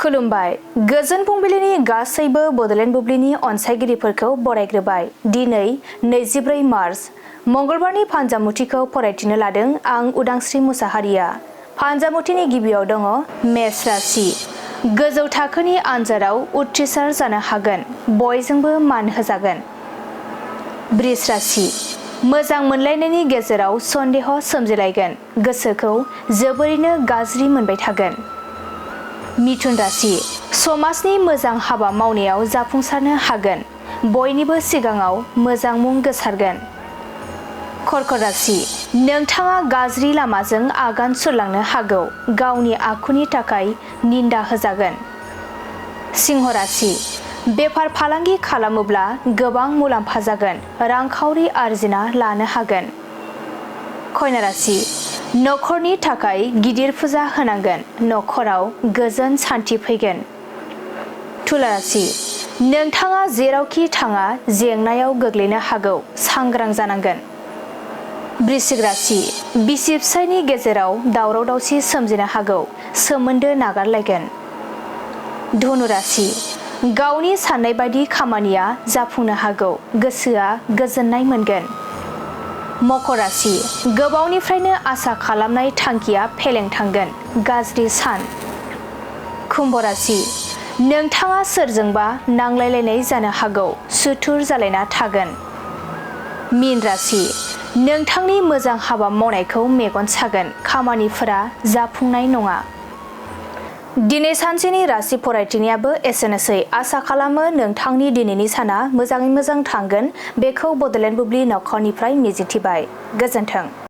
खुलुमबाय गोजोन फुंबिलिनि गासैबो बडलेण्ड बुब्लिनि अनसायगिरिफोरखौ बरायग्रोबाय। दिनै 24 मार्च मंगलबारनि फानजामुथिखौ फरायथिनो लादों आं उदांस्रि मुसाहारिया। फानजामुथिनि गिबियाव दङ मेष राशि। गोजौ थाखोनि आनजादाव उथ्रिसार जानो हागोन, बयजोंबो मान होजागोन। बृष राशि। मोजां मोनलायनायनि गेजेराव सन्देह सोमजिलायगोन, गोसोखौ जोबोरैनो गाज्रि मोनबाय थागोन। मिथुन राशि। समाजनि मोजां हाबा मावनायाव जाफुंसारनो हागोन, बयनिबो सिगाङाव मोजां मुं गोसारगोन। कर्कट राशि। नोंथाङा गाज्रि लामाजों आगान सुरलांनो हागौ, गावनि आखुनि थाखाय निन्दा होजागोन। सिंह राशि। बेफार फालांगि खालामोब्ला गोबां मुलाम्फा जागोन, रांखावरि आरजिना लानो हागोन। कन्या राशि। नखरनि थाखाय गिदिर फुजा होनांगोन, नखराव गोजोन सान्थि फैगोन। तुला राशि। नोंथाङा जेरावखि थाङा जेंनायाव गोग्लैनो हागौ, सांग्रां जानांगोन। वृश्चिक राशि। बिसि फिसायनि गेजेराव दावराव दावसि सोमजिनो हागौ, सोमोन्दो नागारलायगोन। धनु राशि। गावनि साननाय बायदि खामानिया जाफुंनो हागौ, गोसोआ गोजोननाय मोनगोन। मकर राशि। गोबावनिफ्रायनो आसा खालामनाय थांखिया फेलें थांगोन, गाज्रि सान। कुम्भ राशि। नोंथाङा सोरजोंबा नांलायलायनाय जानो हागौ, सुथुर जालायना थागोन। मीन राशि। नोंथांनि मोजां हाबा मावनायखौ मेगन सागोन, खामानिफोरा जाफुंनाय नङा। दिनै सानसेनि राशि फरायथिनायाबो एसेनोसै। आसा खालामो नोंथांनि दिनैनि साना मोजाङै मोजां थांगोन, बेखौ बडलेण्ड बुब्लि नखरनिफ्राय मिजिंथिबाय। गोजोन्थों।